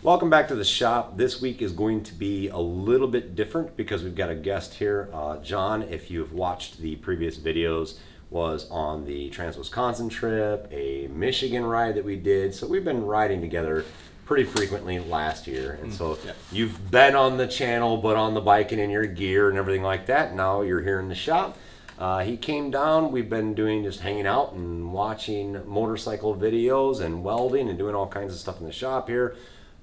Welcome back to the shop. This week is going to be a little bit different because we've got a guest here. John, if you've watched the previous videos, was on the Trans-Wisconsin trip, a Michigan ride that we did. So we've been riding together pretty frequently last year. And so you've been on the channel, but on the bike and in your gear and everything like that. Now you're here in the shop. He came down. We've been doing just hanging out and watching motorcycle videos and welding and doing all kinds of stuff in the shop here.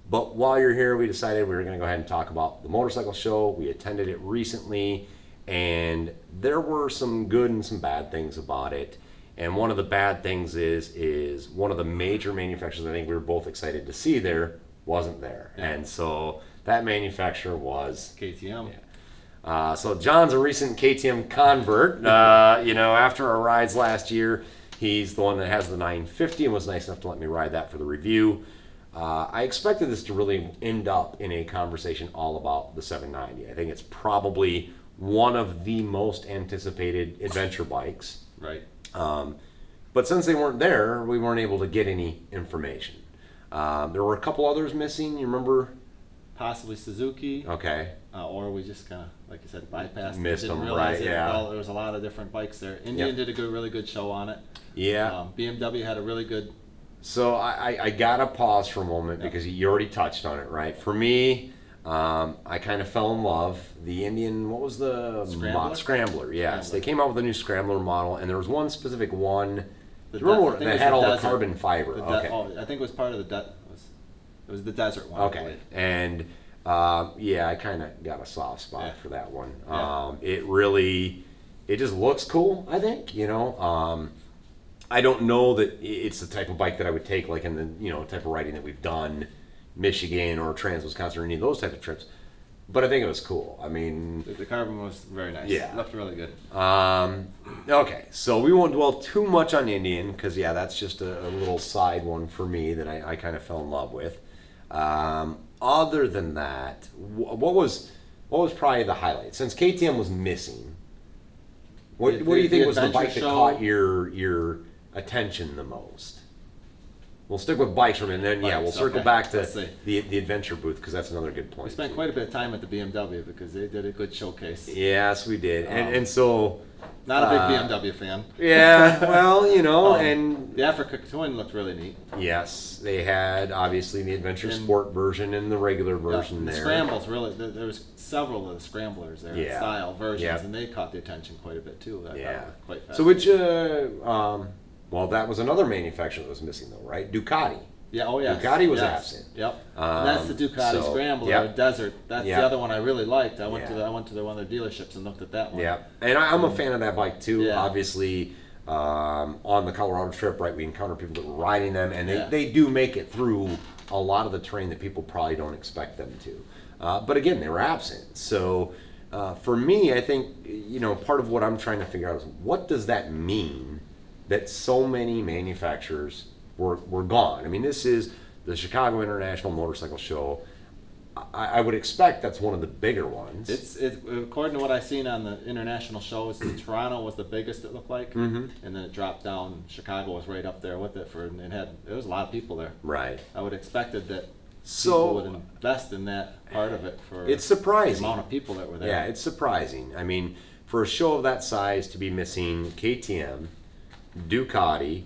But while you're here, we decided we were going to go ahead and talk about the motorcycle show. We attended it recently, and there were some good and some bad things about it. And one of the bad things is one of the major manufacturers I think we were both excited to see there wasn't there. Yeah. And so that manufacturer was KTM. Yeah. So John's a recent KTM convert. You know, after our rides last year, he's the one that has the 950 and was nice enough to let me ride that for the review. I expected this to really end up in a conversation all about the 790. I think it's probably one of the most anticipated adventure bikes. Right. But since they weren't there, we weren't able to get any information. There were a couple others missing. You remember? Possibly Suzuki. Okay. Or we just kind of, like you said, bypassed. Missed them, right? Yeah. Well, there was a lot of different bikes there. Indian did a really good show on it. Yeah. BMW had a really good. So I gotta pause for a moment because you already touched on it, right? For me, I kind of fell in love. The Indian, what was the Scrambler? Yes, they came out with a new Scrambler model, and there was one specific one. Remember that had all the carbon fiber? Okay. Oh, I think it was part of the. It was the desert one. Okay, and yeah, I kind of got a soft spot for that one. It just looks cool. I think I don't know that it's the type of bike that I would take like in the type of riding that we've done, Michigan or Trans-Wisconsin or any of those type of trips. But I think it was cool. I mean, the carbon was very nice. Yeah, it looked really good. Okay, so we won't dwell too much on Indian because that's just a little side one for me that I kind of fell in love with. Other than that, what was probably the highlight since KTM was missing? What do you think was the bike that caught your attention the most? We'll stick with bikes for a minute, and then we'll circle back to the adventure booth because that's another good point. We spent quite a bit of time at the BMW because they did a good showcase. Yes, we did, and so not a big BMW fan. Yeah, well, and the Africa Twin looked really neat. Yes, they had obviously the adventure sport version and the regular version there. The scrambles really. There was several of the scramblers there, style versions, and they caught the attention quite a bit too. Quite fast. So which well, that was another manufacturer that was missing though, right? Ducati. Yeah. Oh yeah. Ducati was absent. Yep. And that's the Ducati Scrambler Desert. That's the other one I really liked. I went to one of their dealerships and looked at that one. Yeah. And I'm a fan of that bike too. Yeah. Obviously, on the Colorado trip, right, we encountered people that were riding them, and they do make it through a lot of the terrain that people probably don't expect them to. But again, they were absent. So for me, I think part of what I'm trying to figure out is what does that mean that so many manufacturers were gone. I mean, this is the Chicago International Motorcycle Show. I would expect that's one of the bigger ones. It's according to what I've seen on the international shows, Toronto was the biggest, it looked like, and then it dropped down. Chicago was right up there with it there was a lot of people there. Right. I would have expected that people would invest in that part of it for it's surprising the amount of people that were there. Yeah, it's surprising. I mean, for a show of that size to be missing KTM, Ducati,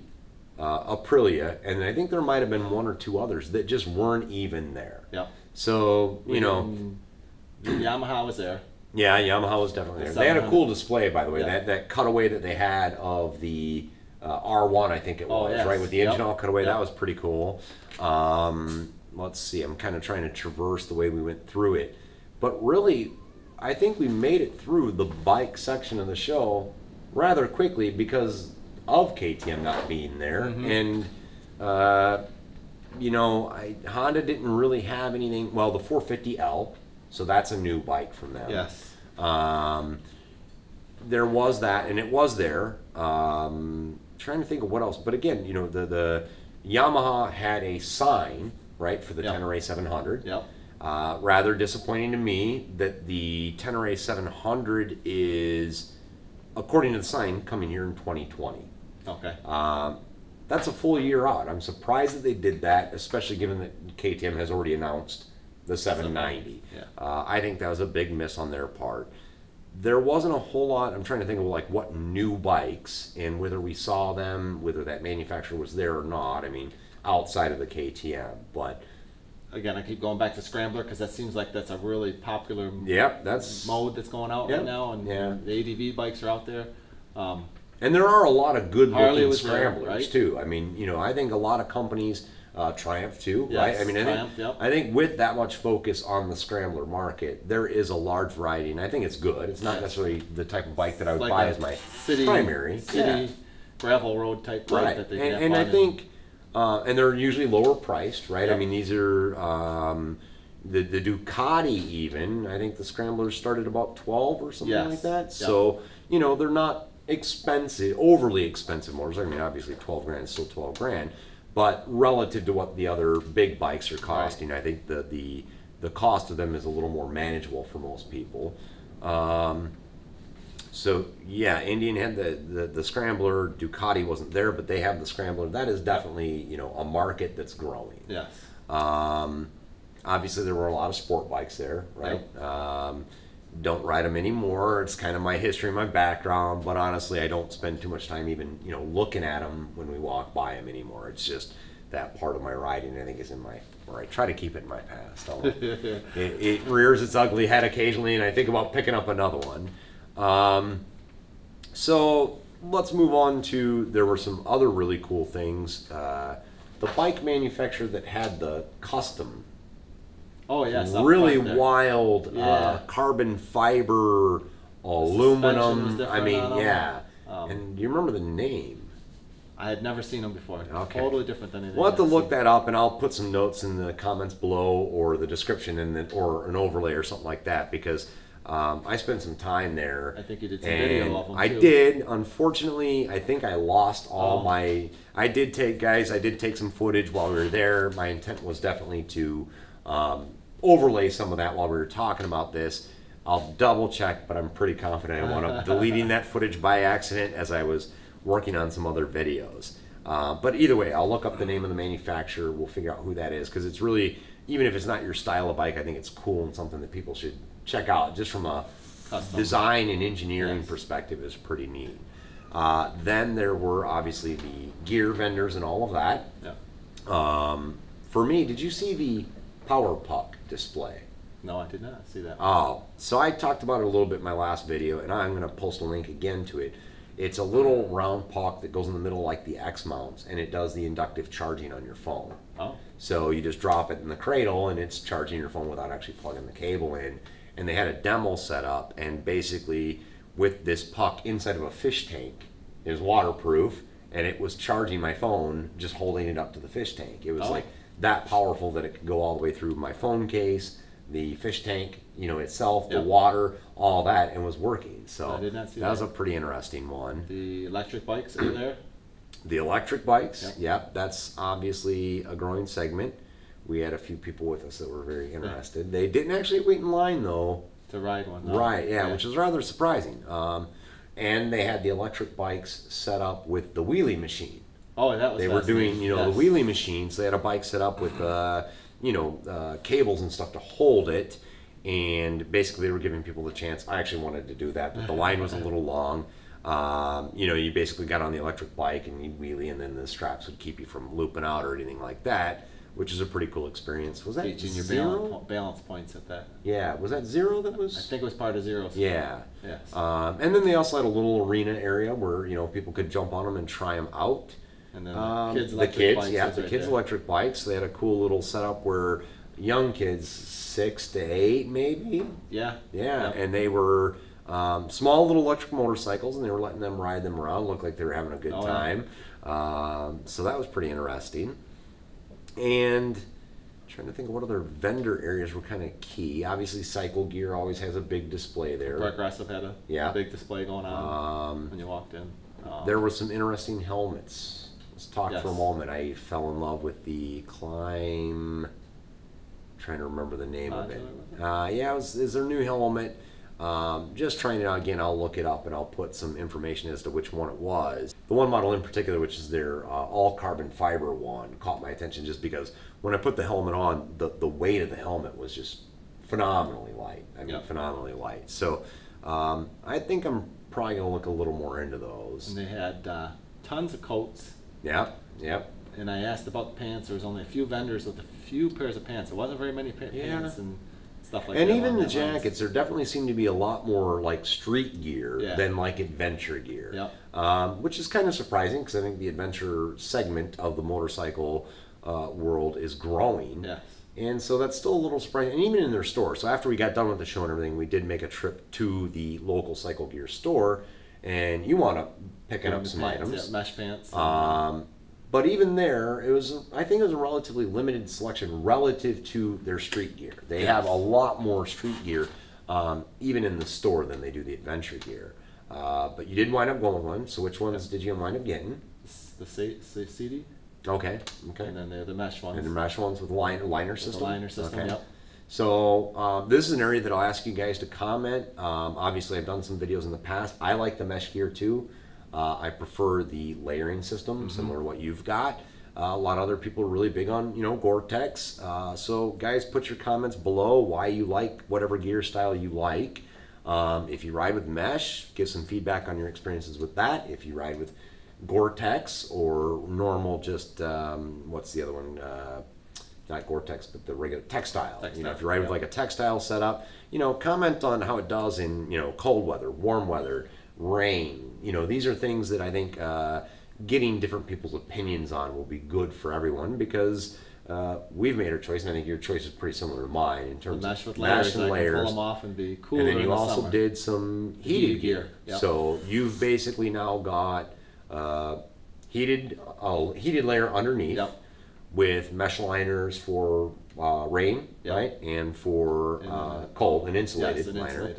Aprilia, and I think there might have been one or two others that just weren't even there. Yeah. So, Yamaha was there. Yeah, Yamaha was definitely there. They had a cool display, by the way. Yeah. That cutaway that they had of the R1, I think it was, right? With the engine all cut away. That was pretty cool. Let's see. I'm kind of trying to traverse the way we went through it. But really, I think we made it through the bike section of the show rather quickly because of KTM not being there, and Honda didn't really have anything. Well, the 450L, so that's a new bike from them. Yes. There was that, and it was there. Trying to think of what else, but again, the Yamaha had a sign right for the Tenere 700. Yep. Rather disappointing to me that the Tenere 700 is, according to the sign, coming here in 2020. Okay. that's a full year out. I'm surprised that they did that, especially given that KTM has already announced the 790. Yeah. I think that was a big miss on their part. There wasn't a whole lot. I'm trying to think of like what new bikes and whether we saw them, whether that manufacturer was there or not. I mean, outside of the KTM, but again, I keep going back to Scrambler because that seems like that's a really popular that's mode that's going out right now, and the ADV bikes are out there. And there are a lot of good looking scramblers there, right? too. I mean, you know, I think a lot of companies, Triumph too, right? I mean, I think with that much focus on the scrambler market, there is a large variety, and I think it's good. It's not necessarily the type of bike that I would buy as my primary city gravel road type bike that they can and I think, and they're usually lower priced, right? I mean, these are the Ducati even. I think the scramblers started about 12 or something like that. So you know, they're not expensive, overly expensive motors. I mean, obviously 12 grand is still 12 grand, but relative to what the other big bikes are costing, I think the cost of them is a little more manageable for most people. So yeah, Indian had the scrambler. Ducati wasn't there, but they have the scrambler. That is definitely, you know, a market that's growing. Yes. Obviously there were a lot of sport bikes there, right? Don't ride them anymore. It's kind of my history, my background, but honestly, I don't spend too much time even, you know, looking at them when we walk by them anymore. It's just that part of my riding, I think, is in my, or I try to keep it in my past. It rears its ugly head occasionally, and I think about picking up another one. So let's move on to, there were some other really cool things. The bike manufacturer that had the custom, really wild carbon fiber aluminum. I mean, and you remember the name? I had never seen them before. Okay. Totally different than anything. We'll have to look that up, and I'll put some notes in the comments below or the description, and then, or an overlay or something like that, because I spent some time there. I think you did some video of them too. I did. Unfortunately, I think I lost all my. I did take some footage while we were there. My intent was definitely to overlay some of that while we were talking about this. I'll double check, but I'm pretty confident I wound up deleting that footage by accident as I was working on some other videos. But either way, I'll look up the name of the manufacturer. We'll figure out who that is, because it's really, even if it's not your style of bike, I think it's cool and something that people should check out. Just from a design and engineering perspective, is pretty neat. Then there were obviously the gear vendors and all of that. For me, did you see the Power Puck display? No, I did not see that. Oh, so I talked about it a little bit in my last video, and I'm going to post a link again to it. It's a little round puck that goes in the middle like the X mounts, and it does the inductive charging on your phone. So you just drop it in the cradle, and it's charging your phone without actually plugging the cable in. And they had a demo set up, and basically with this puck inside of a fish tank, it was waterproof, and it was charging my phone just holding it up to the fish tank. It was like that powerful that it could go all the way through my phone case, the fish tank, you know, itself, the water, all that, and was working. So I did not see that was a pretty interesting one. The electric bikes are there? The electric bikes, that's obviously a growing segment. We had a few people with us that were very interested. They didn't actually wait in line though to ride one. Right, which was rather surprising. And they had the electric bikes set up with the wheelie machine. Oh, that was. They were doing, you know, the wheelie machines. They had a bike set up with, you know, cables and stuff to hold it, and basically they were giving people the chance. I actually wanted to do that, but the line was a little long. You know, you basically got on the electric bike and you'd wheelie, and then the straps would keep you from looping out or anything like that, which is a pretty cool experience. Was that teaching your balance points at that? Yeah, was that Zero that was? I think it was part of Zero. Yeah. Yes. And then they also had a little arena area where, you know, people could jump on them and try them out. And then the kids' electric bikes. They had a cool little setup where young kids, 6 to 8 maybe. Yeah. And they were small little electric motorcycles, and they were letting them ride them around. Looked like they were having a good time. So that was pretty interesting. And I'm trying to think of what other vendor areas were kind of key. Obviously, Cycle Gear always has a big display there. Progressive had a big display going on when you walked in. There were some interesting helmets. Let's talk for a moment. I fell in love with the Climb. I'm trying to remember the name of it. It was their new helmet. Just trying to, again, I'll look it up and I'll put some information as to which one it was. The one model in particular, which is their all carbon fiber one, caught my attention just because when I put the helmet on, the weight of the helmet was just phenomenally light. I mean, phenomenally light. So I think I'm probably going to look a little more into those. And they had tons of coats. Yep. And I asked about the pants. There was only a few vendors with a few pairs of pants. There wasn't very many pants and stuff like that. And even the jackets, there definitely seemed to be a lot more like street gear than like adventure gear. Which is kind of surprising because I think the adventure segment of the motorcycle world is growing. And so that's still a little surprising. And even in their store. So after we got done with the show and everything, we did make a trip to the local cycle gear store. And you wound up picking up some items. Mesh pants. But even there, I think it was a relatively limited selection relative to their street gear. They have a lot more street gear, even in the store, than they do the adventure gear. But you did wind up going one. So which ones did you wind up getting? The CD. Okay. And then they're the mesh ones. And the mesh ones with liner system. The liner system. Okay. So this is an area that I'll ask you guys to comment. Obviously, I've done some videos in the past. I like the mesh gear too. I prefer the layering system, similar to what you've got. A lot of other people are really big on, Gore-Tex. So guys, put your comments below why you like whatever gear style you like. If you ride with mesh, give some feedback on your experiences with that. If you ride with Gore-Tex or normal, just what's the other one? Not Gore-Tex, but the regular textile. If you ride with like a textile setup, comment on how it does in cold weather, warm weather, rain. These are things that I think getting different people's opinions on will be good for everyone because we've made our choice, and I think your choice is pretty similar to mine in terms mesh with of mesh and layers. Pull them off and be cooler. And then you in also summer. did some heated gear. So you've basically now got heated layer underneath with mesh liners for rain, right, and for cold, an insulated liner.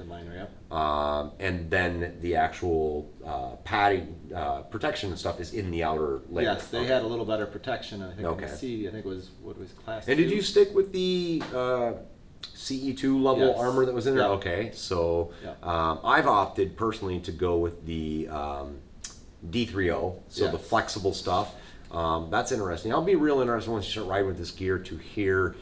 And then the actual padding protection and stuff is in the outer layer. Yes, they had a little better protection. I think you can see. I think it was class 2. And did you stick with the CE2 level armor that was in there? Okay, so I've opted personally to go with the D30, so the flexible stuff. That's interesting. I'll be real interested once you start riding with this gear to hear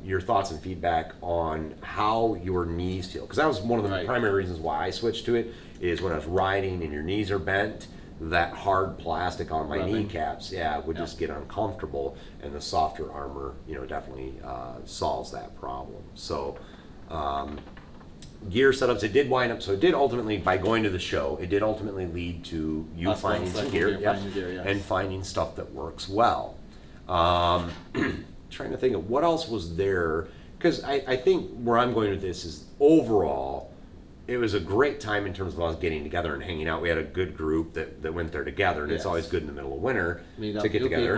your thoughts and feedback on how your knees feel, because that was one of the primary reasons why I switched to it. Is when I was riding and your knees are bent, that hard plastic on my kneecaps would just get uncomfortable, and the softer armor definitely solves that problem. So gear setups, it did wind up, so it did ultimately, by going to the show, it did ultimately lead to you finding some gear, and finding stuff that works well. Trying to think of what else was there, because I think where I'm going with this is overall it was a great time in terms of us getting together and hanging out. We had a good group that went there together, and it's always good in the middle of winter to get together,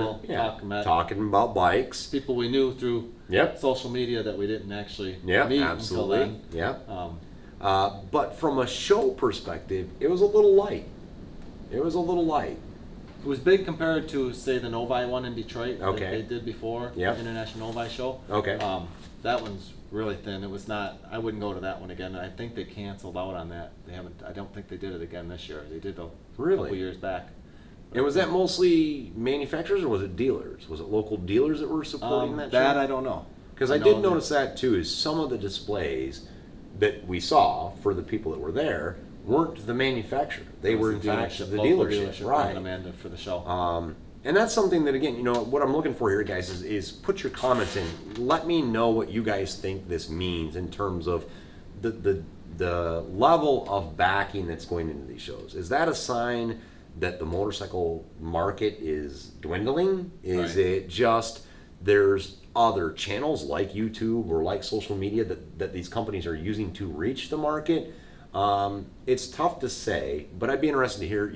talking about bikes. People we knew through social media that we didn't actually meet until then. But from a show perspective, it was a little light. It was big compared to, say, the Novi one in Detroit that they did before, the International Novi show. That one's really thin. It was not, I wouldn't go to that one again. I think they canceled out on that. I don't think they did it again this year. They did a couple years back. And was that mostly manufacturers or was it dealers? Was it local dealers that were supporting that show? That I don't know. Because I did notice that too, is some of the displays that we saw for the people that were there weren't the manufacturer. They were in fact the dealership. Right. Amanda for the show. And that's something that, again, what I'm looking for here, guys, is put your comments in. Let me know what you guys think this means in terms of the level of backing that's going into these shows. Is that a sign that the motorcycle market is dwindling? Is it just there's other channels like YouTube or like social media that these companies are using to reach the market? It's tough to say, but I'd be interested to hear,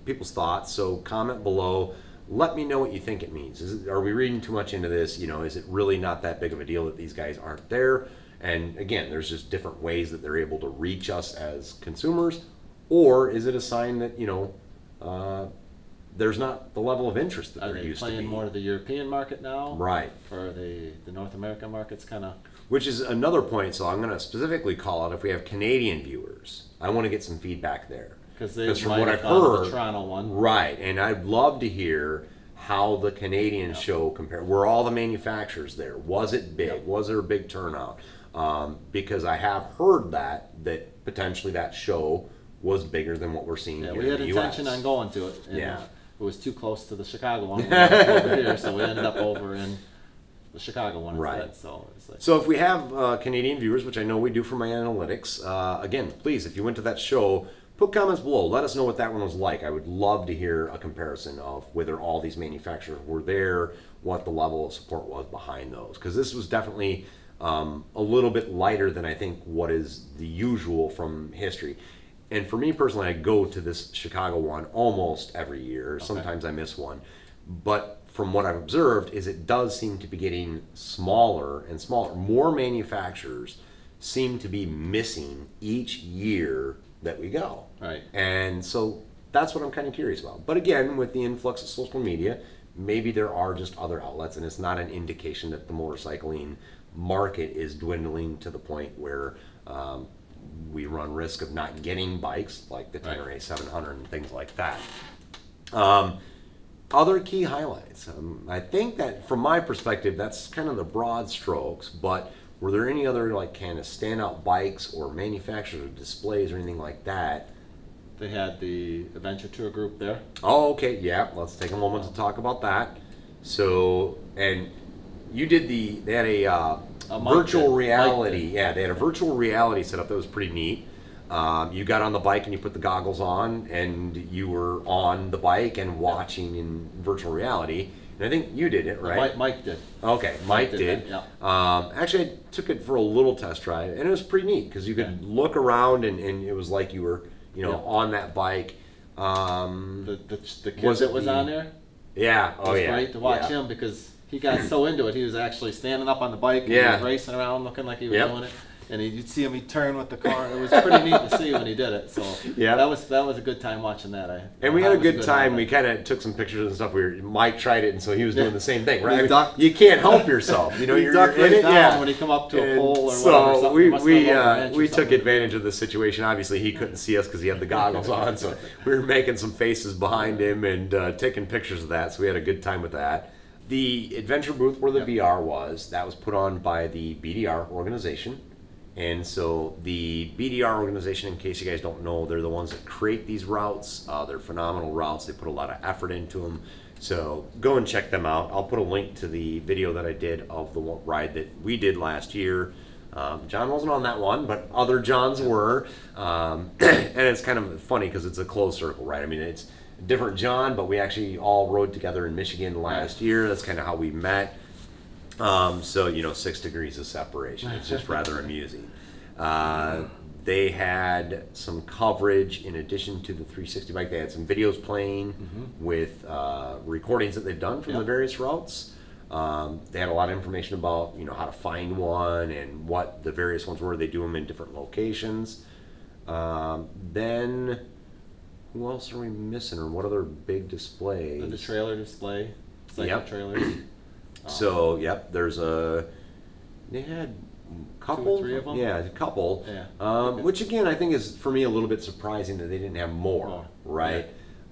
people's thoughts. So comment below. Let me know what you think it means. Are we reading too much into this? Is it really not that big of a deal that these guys aren't there? And again, there's just different ways that they're able to reach us as consumers. Or is it a sign that, there's not the level of interest that Are there they used to be. playing more to the European market now? Right. Or the North American market's kind of... Which is another point, so I'm going to specifically call out if we have Canadian viewers. I want to get some feedback there. Because from what I've heard, the Toronto one. Right, and I'd love to hear how the Canadian show compared. Were all the manufacturers there? Was it big? Yep. Was there a big turnout? Because I have heard that potentially that show was bigger than what we're seeing here we had in the intention US. on going to it. And, yeah. It was too close to the Chicago one over here, so we ended up over in the Chicago one instead. Right. So, it's like, so if we have Canadian viewers, which I know we do for my analytics, again, please, if you went to that show, put comments below. Let us know what that one was like. I would love to hear a comparison of whether all these manufacturers were there, what the level of support was behind those. Because this was definitely a little bit lighter than I think what is the usual from history. And for me personally, I go to this Chicago one almost every year. Okay. Sometimes I miss one. But from what I've observed is it does seem to be getting smaller and smaller. More manufacturers seem to be missing each year that we go. Right. And so that's what I'm kind of curious about. But again, with the influx of social media, maybe there are just other outlets, and it's not an indication that the motorcycling market is dwindling to the point where we run risk of not getting bikes like the Tenere 700 and things like that. Other key highlights. I think that from my perspective, that's kind of the broad strokes, but were there any other like kind of standout bikes or manufacturers or displays or anything like that? They had the Adventure Tour group there. Oh, okay, yeah. Let's take a moment to talk about that. So, and you did they had a virtual reality. Yeah, they had a virtual reality setup that was pretty neat. You got on the bike and you put the goggles on and you were on the bike and watching in virtual reality. And I think you did it, right? Mike did. Okay, Mike did. Yeah. Actually, I took it for a little test drive, and it was pretty neat because you could look around and it was like you were, on that bike. The kid that was on there? Yeah. It was great to watch him because he got so into it. He was actually standing up on the bike and he was racing around looking like he was doing it. And you'd see him, he'd turn with the car. It was pretty neat to see when he did it. So that was a good time watching that. And we had a good time. We kind of took some pictures and stuff. Mike tried it, and so he was doing the same thing, right? You can't help yourself. You're in it. When he come up to a pole or so whatever. we took advantage of the situation. Obviously, he couldn't see us because he had the goggles on, so we were making some faces behind him and taking pictures of that. So we had a good time with that. The adventure booth where the VR was, that was put on by the BDR organization. And so the BDR organization, in case you guys don't know, they're the ones that create these routes. They're phenomenal routes. They put a lot of effort into them. So go and check them out. I'll put a link to the video that I did of the ride that we did last year. John wasn't on that one, but other Johns were. And it's kind of funny because it's a closed circle, right? I mean, it's a different John, but we actually all rode together in Michigan last year. That's kind of how we met. So, 6 degrees of separation. It's just rather amusing. They had some coverage in addition to the 360 bike. They had some videos playing with recordings that they've done from the various routes. They had a lot of information about, how to find one and what the various ones were. They do them in different locations. Then, who else are we missing, or what other big displays? The trailer display, cycle trailers. So, they had a couple. 2 or 3 of them? Yeah, a couple. Yeah. Which again, I think is, for me, a little bit surprising that they didn't have more, right?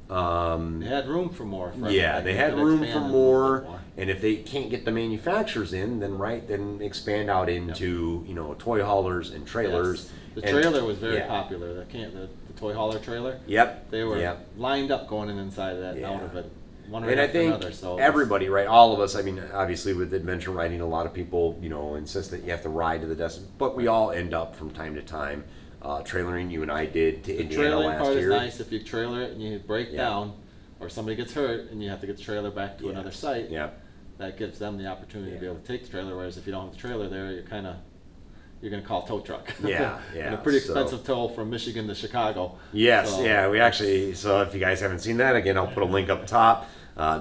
Yeah. They had room for more. They had room for more. And if they can't get the manufacturers in, then expand out into, toy haulers and trailers. Yes. The trailer was very popular. The toy hauler trailer. Yep. They were lined up going inside of that and out of it. And I think everybody, right, all of us, I mean, obviously with adventure riding, a lot of people, insist that you have to ride to the destination, but we all end up from time to time trailering. You and I did to Indiana last year. The trailing part is nice if you trailer it and you break down, or somebody gets hurt and you have to get the trailer back to another site. Yeah. That gives them the opportunity to be able to take the trailer, whereas if you don't have the trailer there, you're going to call a tow truck. And a pretty expensive tow from Michigan to Chicago. Yes, we actually, so if you guys haven't seen that, again, I'll put a link up top.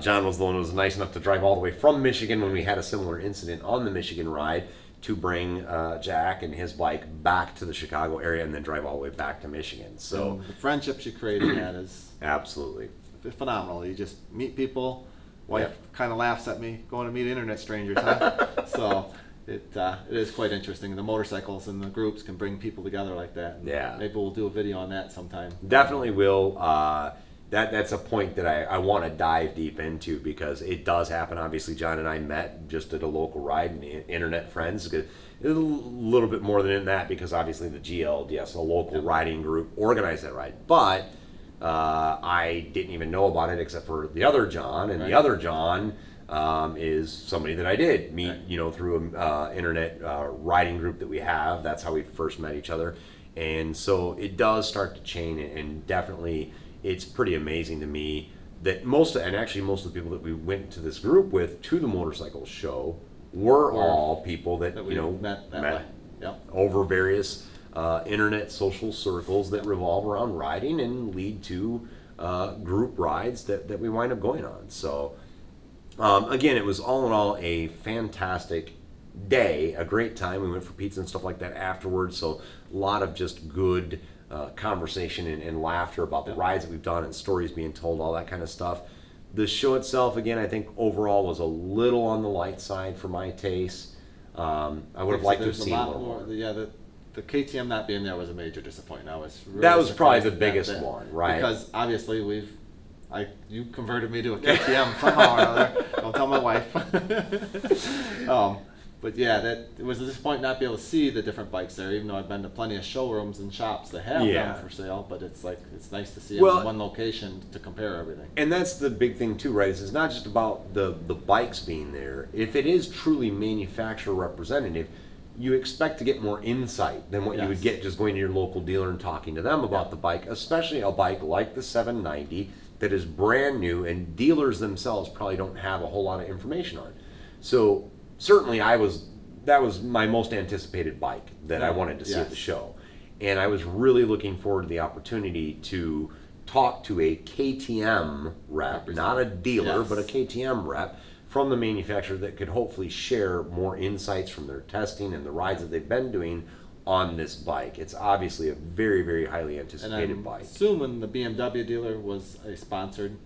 John was the one who was nice enough to drive all the way from Michigan when we had a similar incident on the Michigan ride to bring Jack and his bike back to the Chicago area and then drive all the way back to Michigan. So and the friendships you create in that is... Absolutely. phenomenal. You just meet people. Wife kind of laughs at me going to meet internet strangers, huh? So it is quite interesting. The motorcycles and the groups can bring people together like that. Yeah. Maybe we'll do a video on that sometime. Definitely will. That's a point that I want to dive deep into, because it does happen. Obviously, John and I met just at a local ride, and internet friends. It's a little bit more than that, because obviously the GLDS, a local riding group, organized that ride. But I didn't even know about it except for the other John, and the other John is somebody that I did meet, through an internet riding group that we have. That's how we first met each other. And so it does start to chain, and definitely it's pretty amazing to me that most of the people that we went to this group with to the motorcycle show were all people that we met over various internet social circles that revolve around riding and lead to group rides that we wind up going on. So again, it was all in all a fantastic day, a great time. We went for pizza and stuff like that afterwards, so a lot of just good conversation and laughter about the rides that we've done and stories being told, all that kind of stuff. The show itself, again, I think overall was a little on the light side for my taste. I would have liked to have seen a little more. The KTM not being there was a major disappointment. That was probably the biggest one, right? Because obviously you converted me to a KTM somehow or another. Don't tell my wife. But yeah, it was a disappointment not be able to see the different bikes there, even though I've been to plenty of showrooms and shops that have them for sale. But it's nice to see them in one location to compare everything. And that's the big thing too, right? It's not just about the bikes being there. If it is truly manufacturer representative, you expect to get more insight than what you would get just going to your local dealer and talking to them about the bike, especially a bike like the 790 that is brand new and dealers themselves probably don't have a whole lot of information on. So certainly that was my most anticipated bike that I wanted to see at the show. And I was really looking forward to the opportunity to talk to a KTM rep, not a dealer, but a KTM rep from the manufacturer that could hopefully share more insights from their testing and the rides that they've been doing on this bike. It's obviously a very, very highly anticipated bike. Assuming the BMW dealer was a sponsored.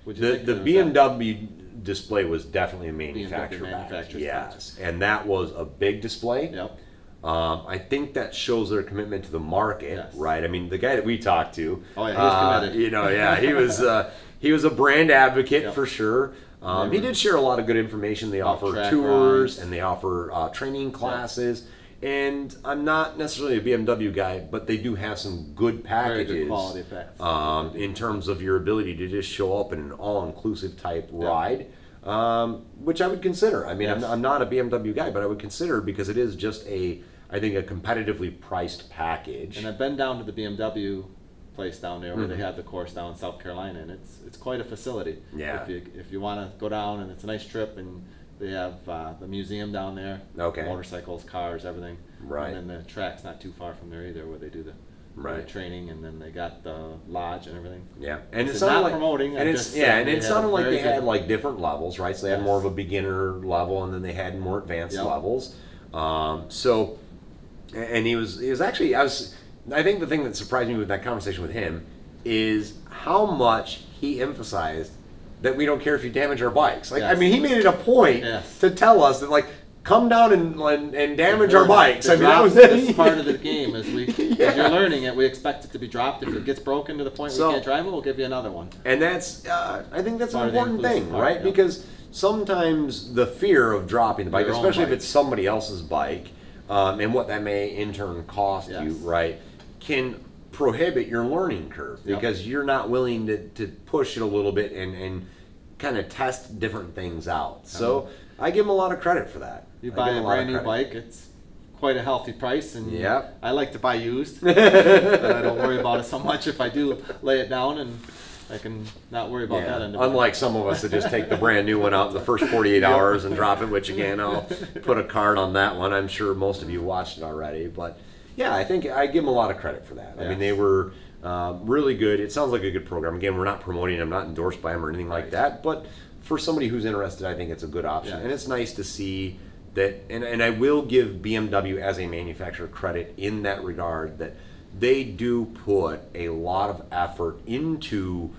The BMW display was definitely a manufacturer. Yes, and that was a big display. Yep. I think that shows their commitment to the market, right? I mean, the guy that we talked to, he was committed. He was a brand advocate for sure. He did share a lot of good information. They offer tours and they offer training classes. And I'm not necessarily a BMW guy, but they do have some good packages. Very good quality packs. In terms of your ability to just show up in an all-inclusive type ride, which I would consider. I mean, I'm not a BMW guy, but I would consider, because it is just I think a competitively priced package. And I've been down to the BMW place down there where they have the course down in South Carolina, and it's quite a facility. Yeah. If you want to go down, and it's a nice trip, and they have the museum down there. Motorcycles, cars, everything. Right. And then the track's not too far from there either, where they do the training, and then they got the lodge and everything. Yeah. And it's not promoting. And it sounded like they had like different levels, right? So they had more of a beginner level, and then they had more advanced levels. So, and he was actually, I think the thing that surprised me with that conversation with him is how much he emphasized that we don't care if you damage our bikes. Like, I mean, he made it a point to tell us that, like, come down and damage our bikes. I mean, that was part of the game. As you're learning it, we expect it to be dropped. If it gets broken to the point we can't drive it, we'll give you another one. And that's, I think that's an important thing, right? Because sometimes the fear of dropping the bike, especially if it's somebody else's bike, and what that may in turn cost you, right, can prohibit your learning curve, because you're not willing to push it a little bit and kind of test different things out. So I give him a lot of credit for that. You buy a brand new bike, it's quite a healthy price, and I like to buy used. And I don't worry about it so much. If I do lay it down, and I can not worry about that. Unlike some of us that just take the brand new one out in the first 48 hours and drop it, which again, I'll put a card on that one. I'm sure most of you watched it already, but yeah, I think I give them a lot of credit for that. I mean, they were really good. It sounds like a good program. Again, we're not promoting them, not endorsed by them or anything like that, but for somebody who's interested, I think it's a good option. And it's nice to see that, and I will give BMW as a manufacturer credit in that regard, that they do put a lot of effort into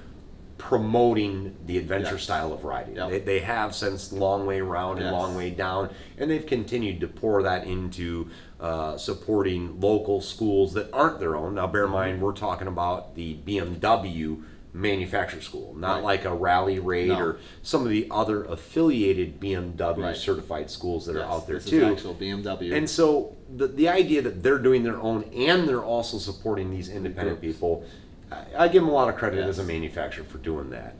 promoting the adventure style of riding. They have since Long Way Round and Long Way Down, and they've continued to pour that into supporting local schools that aren't their own. Now bear in mind, we're talking about the BMW manufacturer school, not like a Rally Raid or some of the other affiliated BMW certified schools that are out there too. This is actual BMW. And so the idea that they're doing their own and they're also supporting these independent people, I give them a lot of credit as a manufacturer for doing that.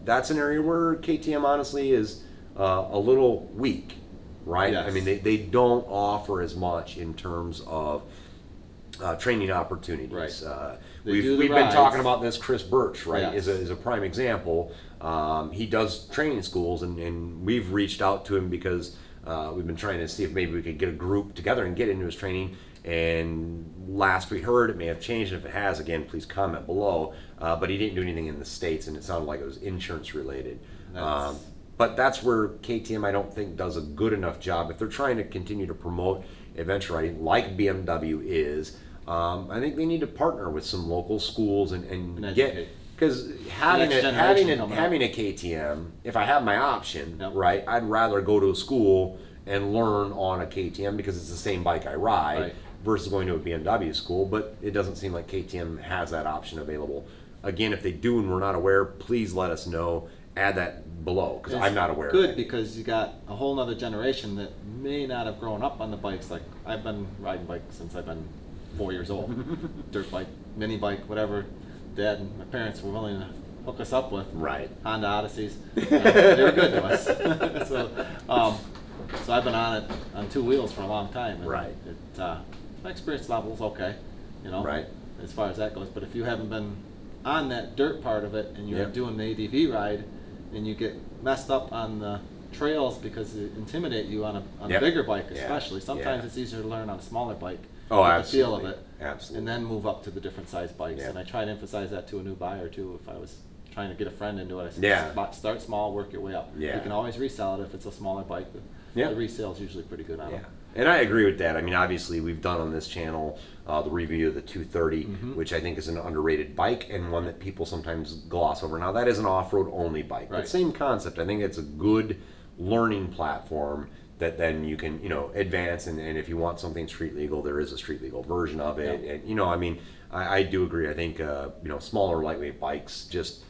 That's an area where KTM honestly is a little weak, right? I mean, they don't offer as much in terms of training opportunities. We've been talking about this. Chris Birch, right, is a prime example. He does training schools, and we've reached out to him because we've been trying to see if maybe we could get a group together and get into his training. And last we heard, it may have changed. If it has, again, please comment below. But he didn't do anything in the States, and it sounded like it was insurance related. But that's where KTM, I don't think, does a good enough job. If they're trying to continue to promote adventure riding like BMW is, I think they need to partner with some local schools and get, because having a KTM, if I have my option, right, I'd rather go to a school and learn on a KTM because it's the same bike I ride versus going to a BMW school. But it doesn't seem like KTM has that option available. Again, if they do and we're not aware, please let us know. Add that below because I'm not aware of it. Good, because you got a whole nother generation that may not have grown up on the bikes. Like I've been riding bikes since I've been 4 years old. Dirt bike, mini bike, whatever Dad and my parents were willing to hook us up with. Honda Odysseys. They were good to us. So I've been on it on two wheels for a long time. And my experience level is okay, you know, as far as that goes. But if you haven't been on that dirt part of it and you're doing the ADV ride and you get messed up on the trails because it intimidate you on a bigger bike especially. Sometimes it's easier to learn on a smaller bike. Get the feel of it. And then move up to the different size bikes. And I try to emphasize that to a new buyer too. If I was trying to get a friend into it, I said, start small, work your way up. You can always resell it if it's a smaller bike. The resale is usually pretty good on them. And I agree with that. I mean, obviously, we've done on this channel the review of the 230, which I think is an underrated bike and one that people sometimes gloss over. Now, that is an off-road only bike. But same concept. I think it's a good learning platform that then you can, you know, advance. And if you want something street legal, there is a street legal version of it. And, you know, I mean, I do agree. I think, you know, smaller, lightweight bikes just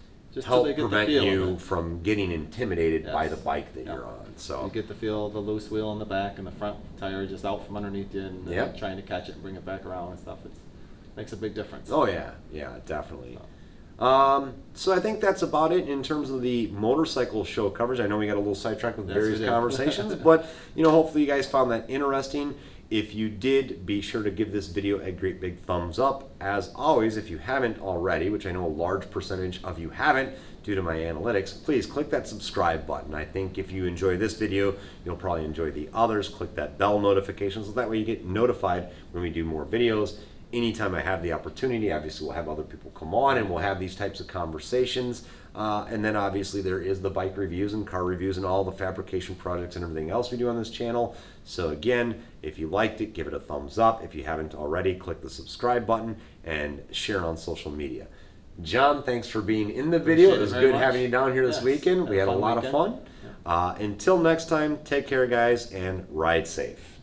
help prevent you from getting intimidated by the bike that you're on. So you get the feel of the loose wheel in the back and the front tire just out from underneath you and trying to catch it and bring it back around and stuff. It makes a big difference. Oh yeah, definitely. So I think that's about it in terms of the motorcycle show coverage. I know we got a little sidetracked with various conversations, but you know, hopefully you guys found that interesting. If you did, be sure to give this video a great big thumbs up. As always, if you haven't already, which I know a large percentage of you haven't due to my analytics, please click that subscribe button. I think if you enjoy this video, you'll probably enjoy the others. Click that bell notification so that way you get notified when we do more videos. Anytime I have the opportunity, obviously we'll have other people come on and we'll have these types of conversations. And then obviously there is the bike reviews and car reviews and all the fabrication projects and everything else we do on this channel. So again, if you liked it, give it a thumbs up. If you haven't already, click the subscribe button and share it on social media. John, thanks for being in the video. It was good having you down here this weekend. We had a lot of fun. Until next time, take care guys and ride safe.